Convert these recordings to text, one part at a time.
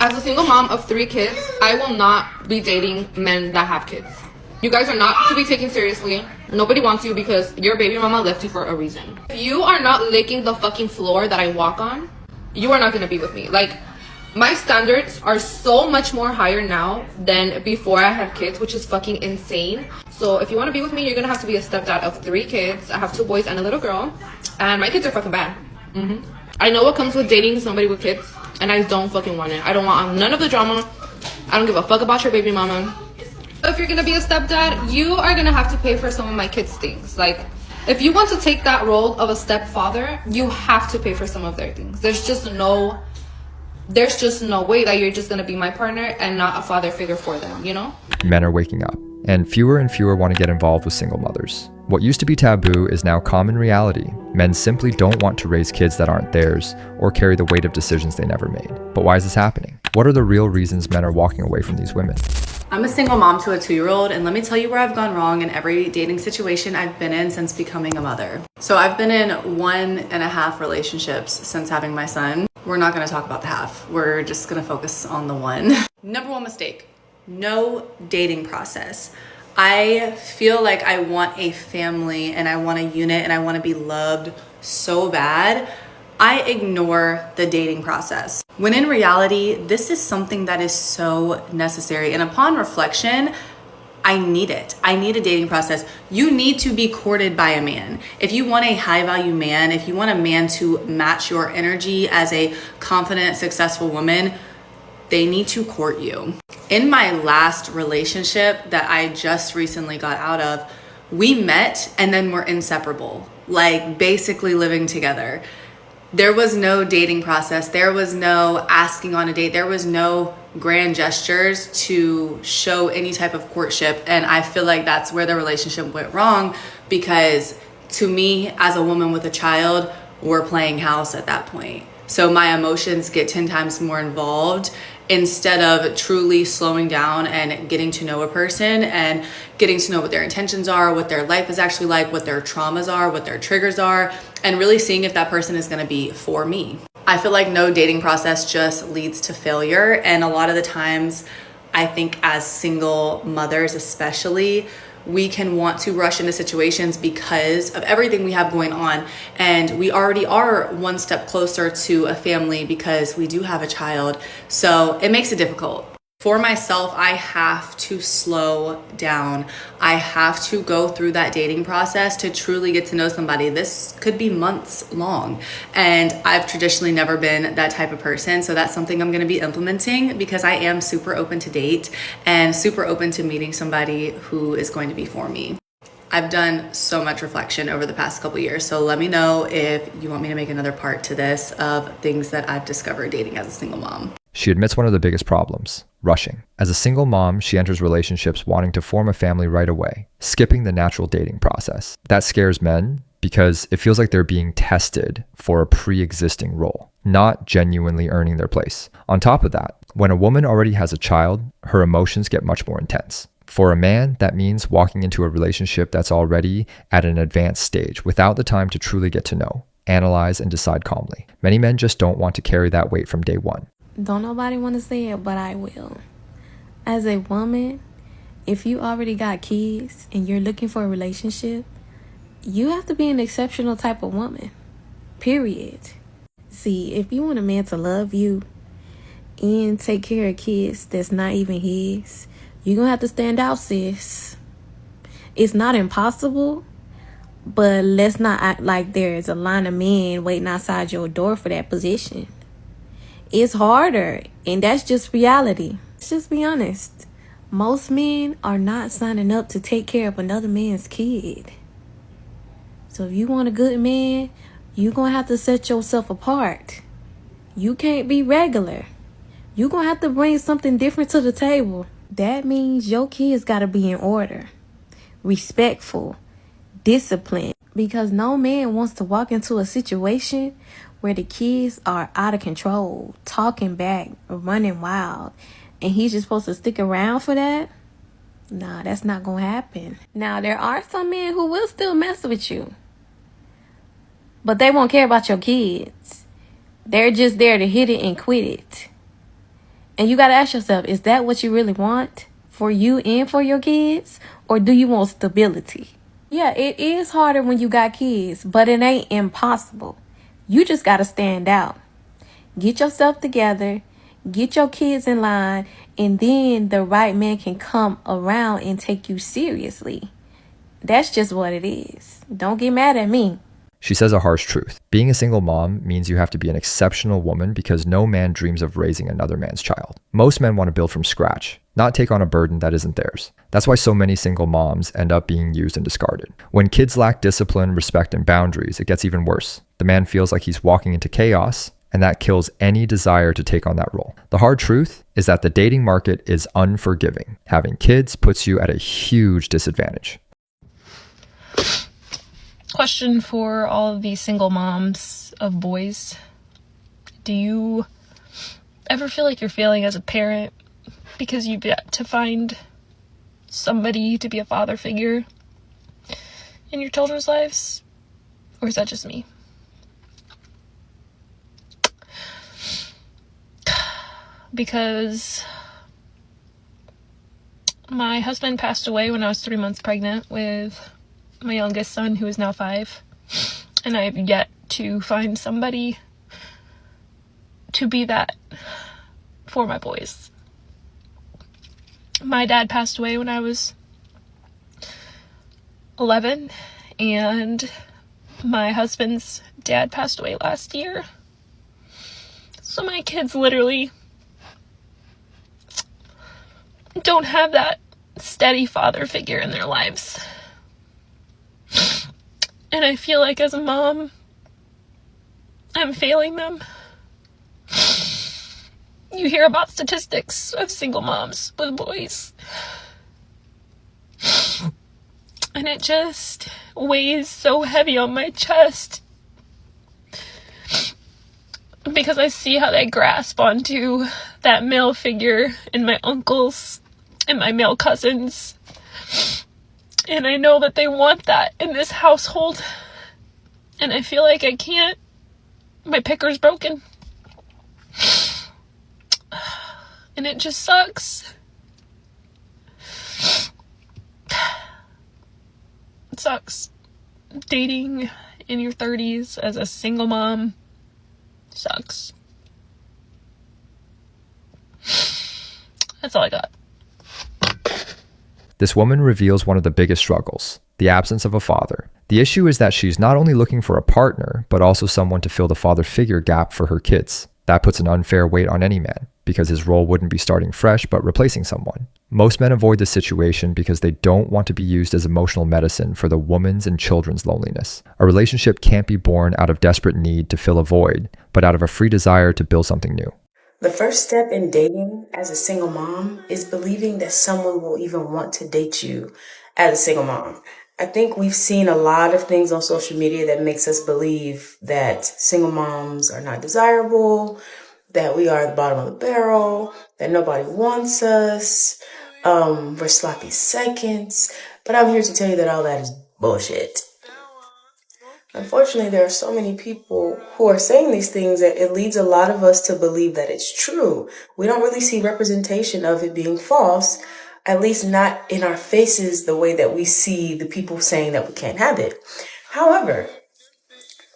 As a single mom of 3 kids, I will not be dating men that have kids. You guys are not to be taken seriously. Nobody wants you because your baby mama left you for a reason. If you are not licking the fucking floor that I walk on, you are not gonna be with me. Like, my standards are so much more higher now than before I had kids, which is fucking insane. So if you want to be with me, you're gonna have to be a stepdad of 3 kids. I have 2 boys and a little girl, and my kids are fucking bad. I know what comes with dating somebody with kids, and I don't fucking want it. I don't want none of the drama. I don't give a fuck about your baby mama. If you're gonna be a stepdad, you are gonna have to pay for some of my kids' things. Like, if you want to take that role of a stepfather, you have to pay for some of their things. There's just no way that you're just gonna be my partner and not a father figure for them, you know? Men are waking up, and fewer want to get involved with single mothers. What used to be taboo is now common reality. Men simply don't want to raise kids that aren't theirs or carry the weight of decisions they never made. But why is this happening? What are the real reasons men are walking away from these women? I'm a single mom to a 2-year-old, and let me tell you where I've gone wrong in every dating situation I've been in since becoming a mother. So I've been in 1.5 relationships since having my son. We're not gonna talk about the half. We're just gonna focus on the one. Number 1 mistake, no dating process. I feel like I want a family and I want a unit and I wanna be loved so bad. I ignore the dating process. When in reality, this is something that is so necessary. And upon reflection, I need it. I need a dating process. You need to be courted by a man. If you want a high value man, if you want a man to match your energy as a confident, successful woman, they need to court you. In my last relationship that I just recently got out of, we met and then we're inseparable, like basically living together. There was no dating process. There was no asking on a date. There was no grand gestures to show any type of courtship. And I feel like that's where the relationship went wrong, because to me, as a woman with a child, we're playing house at that point. So my emotions get 10 times more involved instead of truly slowing down and getting to know a person and getting to know what their intentions are, what their life is actually like, what their traumas are, what their triggers are, and really seeing if that person is gonna be for me. I feel like no dating process just leads to failure. And a lot of the times, I think as single mothers especially, we can want to rush into situations because of everything we have going on. And we already are 1 step closer to a family because we do have a child. So it makes it difficult. For myself, I have to slow down. I have to go through that dating process to truly get to know somebody. This could be months long. And I've traditionally never been that type of person. So that's something I'm gonna be implementing because I am super open to date and super open to meeting somebody who is going to be for me. I've done so much reflection over the past couple years. So let me know if you want me to make another part to this of things that I've discovered dating as a single mom. She admits one of the biggest problems, rushing. As a single mom, she enters relationships wanting to form a family right away, skipping the natural dating process. That scares men because it feels like they're being tested for a pre-existing role, not genuinely earning their place. On top of that, when a woman already has a child, her emotions get much more intense. For a man, that means walking into a relationship that's already at an advanced stage without the time to truly get to know, analyze, and decide calmly. Many men just don't want to carry that weight from day one. Don't nobody want to say it, but I will. As a woman, if you already got kids and you're looking for a relationship, you have to be an exceptional type of woman. Period. See, if you want a man to love you and take care of kids that's not even his, you're going to have to stand out, sis. It's not impossible, but let's not act like there's a line of men waiting outside your door for that position. It's harder, and that's just reality. Let's just be honest. Most men are not signing up to take care of another man's kid. So if you want a good man, you're going to have to set yourself apart. You can't be regular. You're going to have to bring something different to the table. That means your kids got to be in order, respectful, disciplined. Because no man wants to walk into a situation where the kids are out of control, talking back, or running wild, and he's just supposed to stick around for that? Nah, that's not gonna happen. Now, there are some men who will still mess with you, but they won't care about your kids. They're just there to hit it and quit it. And you got to ask yourself, is that what you really want for you and for your kids? Or do you want stability? Yeah, it is harder when you got kids, but it ain't impossible. You just got to stand out. Get yourself together, get your kids in line, and then the right man can come around and take you seriously. That's just what it is. Don't get mad at me. She says a harsh truth. Being a single mom means you have to be an exceptional woman because no man dreams of raising another man's child. Most men want to build from scratch, not take on a burden that isn't theirs. That's why so many single moms end up being used and discarded. When kids lack discipline, respect, and boundaries, it gets even worse. The man feels like he's walking into chaos, and that kills any desire to take on that role. The hard truth is that the dating market is unforgiving. Having kids puts you at a huge disadvantage. Question for all of these single moms of boys. Do you ever feel like you're failing as a parent because you've yet to find somebody to be a father figure in your children's lives? Or is that just me? Because my husband passed away when I was 3 months pregnant with my youngest son, who is now 5, and I have yet to find somebody to be that for my boys. My dad passed away when I was 11, and my husband's dad passed away last year. So my kids literally don't have that steady father figure in their lives. And I feel like as a mom, I'm failing them. You hear about statistics of single moms with boys. And it just weighs so heavy on my chest. Because I see how they grasp onto that male figure in my uncles and my male cousins. And I know that they want that in this household. And I feel like I can't. My picker's broken. And it just sucks. It sucks. Dating in your 30s as a single mom sucks. That's all I got. This woman reveals one of the biggest struggles, the absence of a father. The issue is that she's not only looking for a partner, but also someone to fill the father figure gap for her kids. That puts an unfair weight on any man, because his role wouldn't be starting fresh, but replacing someone. Most men avoid this situation because they don't want to be used as emotional medicine for the woman's and children's loneliness. A relationship can't be born out of desperate need to fill a void, but out of a free desire to build something new. The first step in dating as a single mom is believing that someone will even want to date you as a single mom. I think we've seen a lot of things on social media that makes us believe that single moms are not desirable, that we are at the bottom of the barrel, that nobody wants us, we're sloppy seconds. But I'm here to tell you that all that is bullshit. Unfortunately, there are so many people who are saying these things that it leads a lot of us to believe that it's true. We don't really see representation of it being false, at least not in our faces the way that we see the people saying that we can't have it. However,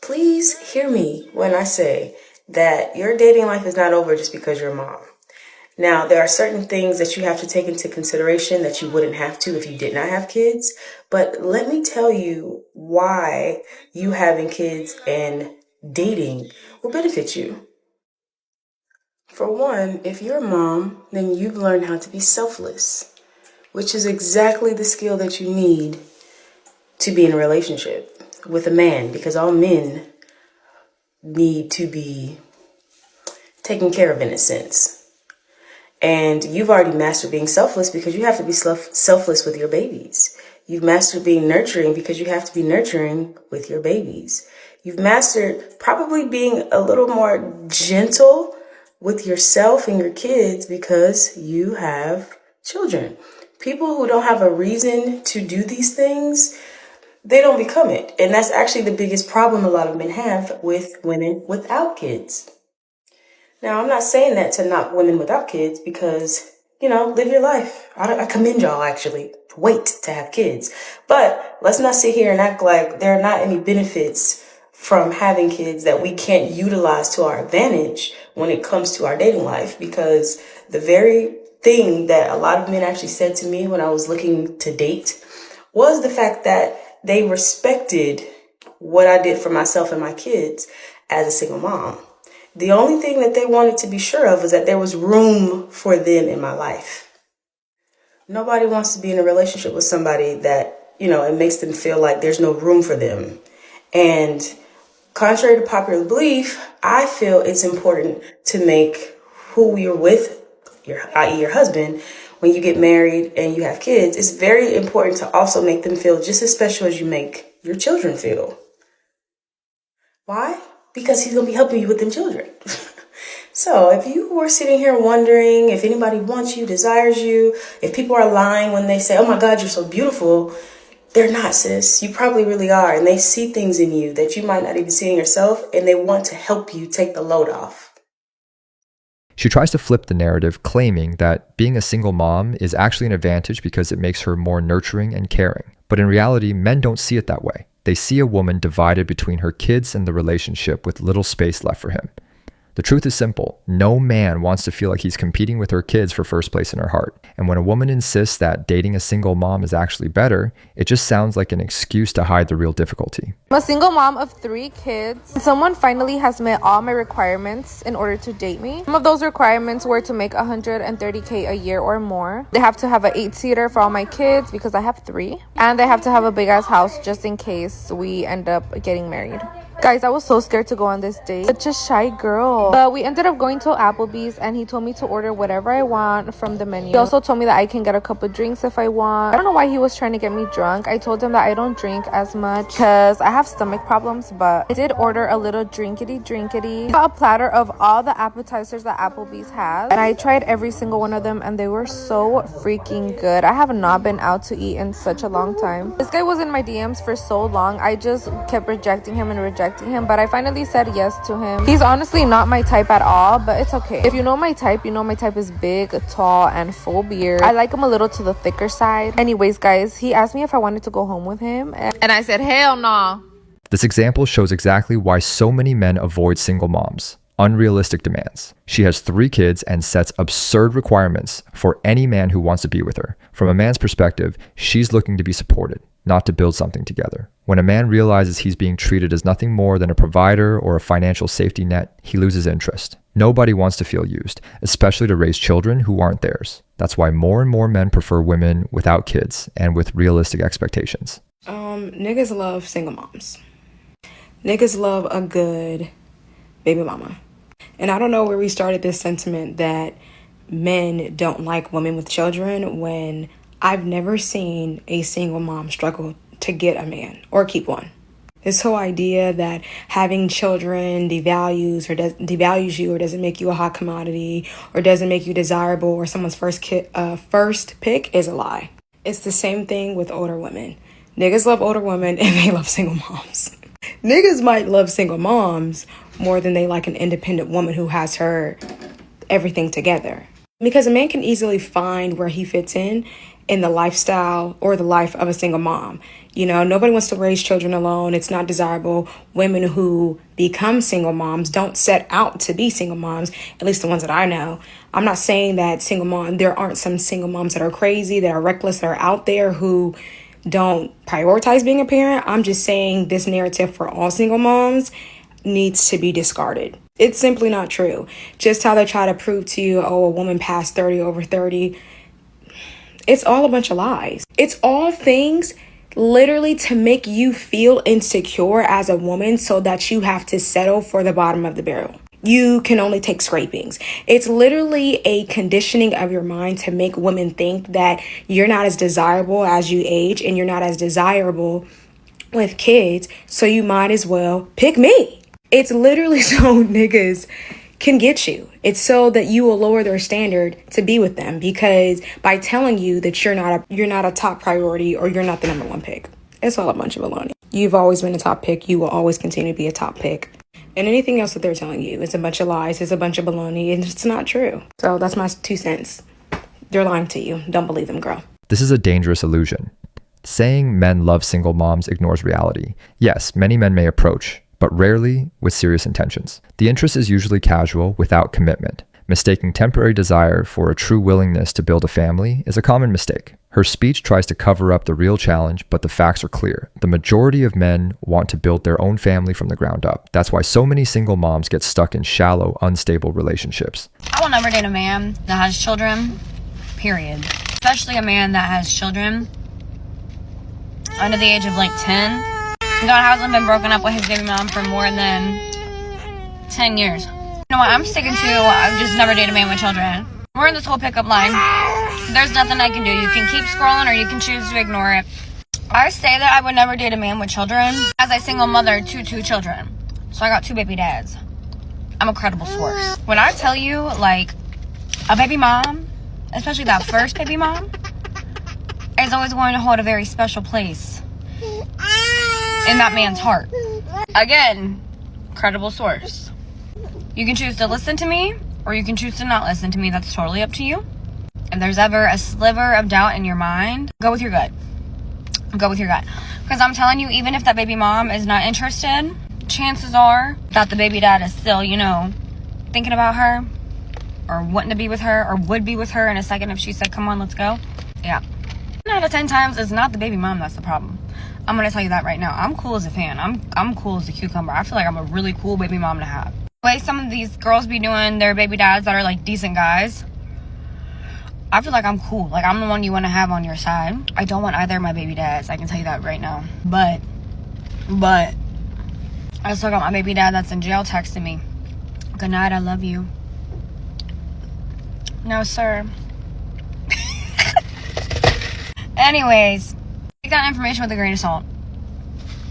please hear me when I say that your dating life is not over just because you're a mom. Now, there are certain things that you have to take into consideration that you wouldn't have to if you did not have kids. But let me tell you why you having kids and dating will benefit you. For one, if you're a mom, then you've learned how to be selfless, which is exactly the skill that you need to be in a relationship with a man, because all men need to be taken care of in a sense. And you've already mastered being selfless because you have to be selfless with your babies. You've mastered being nurturing because you have to be nurturing with your babies. You've mastered probably being a little more gentle with yourself and your kids because you have children. People who don't have a reason to do these things, they don't become it. And that's actually the biggest problem a lot of men have with women without kids. Now, I'm not saying that to knock women without kids because, live your life. I commend y'all, actually. Wait to have kids. But let's not sit here and act like there are not any benefits from having kids that we can't utilize to our advantage when it comes to our dating life. Because the very thing that a lot of men actually said to me when I was looking to date was the fact that they respected what I did for myself and my kids as a single mom. The only thing that they wanted to be sure of was that there was room for them in my life. Nobody wants to be in a relationship with somebody that, it makes them feel like there's no room for them. And contrary to popular belief, I feel it's important to make who you're with, i.e. your husband, when you get married and you have kids, it's very important to also make them feel just as special as you make your children feel. Why? Because he's going to be helping you with them children. So if you were sitting here wondering if anybody wants you, desires you, if people are lying when they say, oh my God, you're so beautiful, they're not, sis. You probably really are. And they see things in you that you might not even see in yourself, and they want to help you take the load off. She tries to flip the narrative, claiming that being a single mom is actually an advantage because it makes her more nurturing and caring. But in reality, men don't see it that way. They see a woman divided between her kids and the relationship with little space left for him. The truth is simple. No man wants to feel like he's competing with her kids for first place in her heart. And when a woman insists that dating a single mom is actually better, it just sounds like an excuse to hide the real difficulty. I'm a single mom of 3 kids. Someone finally has met all my requirements in order to date me. Some of those requirements were to make $130K a year or more. They have to have an 8-seater for all my kids because I have 3. And they have to have a big ass house just in case we end up getting married. Guys, I was so scared to go on this date. Such a shy girl. But we ended up going to Applebee's and he told me to order whatever I want from the menu. He also told me that I can get a couple of drinks if I want. I don't know why he was trying to get me drunk. I told him that I don't drink as much because I have stomach problems, but I did order a little drinkity. I got a platter of all the appetizers that Applebee's has, and I tried every single one of them and they were so freaking good. I have not been out to eat in such a long time. This guy was in my DMs for so long. I just kept rejecting him, but I finally said yes to him. He's honestly not my type at all, but it's okay. If you know my type, you know my type is big, tall, and full beard. I like him a little to the thicker side. Anyways, guys, he asked me if I wanted to go home with him, and I said, hell no. This example shows exactly why so many men avoid single moms. Unrealistic demands. She has 3 kids and sets absurd requirements for any man who wants to be with her. From a man's perspective, she's looking to be supported, not to build something together. When a man realizes he's being treated as nothing more than a provider or a financial safety net, he loses interest. Nobody wants to feel used, especially to raise children who aren't theirs. That's why more and more men prefer women without kids and with realistic expectations. Niggas love single moms. Niggas love a good baby mama. And I don't know where we started this sentiment that men don't like women with children when I've never seen a single mom struggle to get a man or keep one. This whole idea that having children devalues you or doesn't make you a hot commodity or doesn't make you desirable or someone's first pick is a lie. It's the same thing with older women. Niggas love older women and they love single moms. Niggas might love single moms more than they like an independent woman who has her everything together. Because a man can easily find where he fits in the lifestyle or the life of a single mom. Nobody wants to raise children alone. It's not desirable. Women who become single moms don't set out to be single moms, at least the ones that I know. I'm not saying that there aren't some single moms that are crazy, that are reckless, that are out there who don't prioritize being a parent. I'm just saying this narrative for all single moms needs to be discarded. It's simply not true. Just how they try to prove to you, a woman past 30, over 30, it's all a bunch of lies. It's all things literally to make you feel insecure as a woman so that you have to settle for the bottom of the barrel. You can only take scrapings. It's literally a conditioning of your mind to make women think that you're not as desirable as you age and you're not as desirable with kids, so you might as well pick me. It's literally so niggas can get you. It's so that you will lower their standard to be with them, because by telling you that you're not a top priority or you're not the number 1 pick, it's all a bunch of baloney. You've always been a top pick. You will always continue to be a top pick. And anything else that they're telling you is a bunch of lies, is a bunch of baloney, and it's not true. So that's my 2 cents. They're lying to you. Don't believe them, girl. This is a dangerous illusion. Saying men love single moms ignores reality. Yes, many men may approach, but rarely with serious intentions. The interest is usually casual, without commitment. Mistaking temporary desire for a true willingness to build a family is a common mistake. Her speech tries to cover up the real challenge, but the facts are clear. The majority of men want to build their own family from the ground up. That's why so many single moms get stuck in shallow, unstable relationships. I will never date a man that has children, period. Especially a man that has children under the age of like 10. God hasn't been broken up with his baby mom for more than 10 years. You know what I'm sticking to? I've just never dated a man with children. We're in this whole pickup line. There's nothing I can do. You can keep scrolling or you can choose to ignore it. I say that I would never date a man with children as a single mother to 2 children. So I got 2 baby dads. I'm a credible source. When I tell you, like, a baby mom, especially that first baby mom, is always going to hold a very special place in that man's heart. Again, credible source. You can choose to listen to me, or you can choose to not listen to me. That's totally up to you. If there's ever a sliver of doubt in your mind, go with your gut. Go with your gut. Because I'm telling you, even if that baby mom is not interested, chances are that the baby dad is still, you know, thinking about her, or wanting to be with her, or would be with her in a second if she said, come on, let's go. Yeah. 9 out of 10 times, it's not the baby mom that's the problem. I'm going to tell you that right now. I'm cool as a fan. I'm cool as a cucumber. I feel like I'm a really cool baby mom to have. The way some of these girls be doing their baby dads that are like decent guys, I feel like I'm cool. Like, I'm the one you want to have on your side. I don't want either of my baby dads. I can tell you that right now. But I still got my baby dad that's in jail texting me, good night, I love you. No, sir. Anyways, take that information with a grain of salt.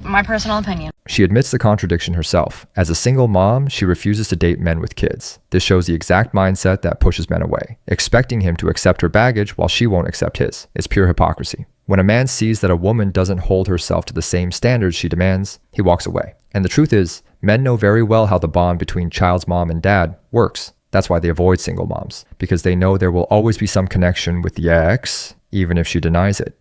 My personal opinion. She admits the contradiction herself. As a single mom, she refuses to date men with kids. This shows the exact mindset that pushes men away. Expecting him to accept her baggage while she won't accept his is pure hypocrisy. When a man sees that a woman doesn't hold herself to the same standards she demands, he walks away. And the truth is, men know very well how the bond between child's mom and dad works. That's why they avoid single moms, because they know there will always be some connection with the ex, even if she denies it.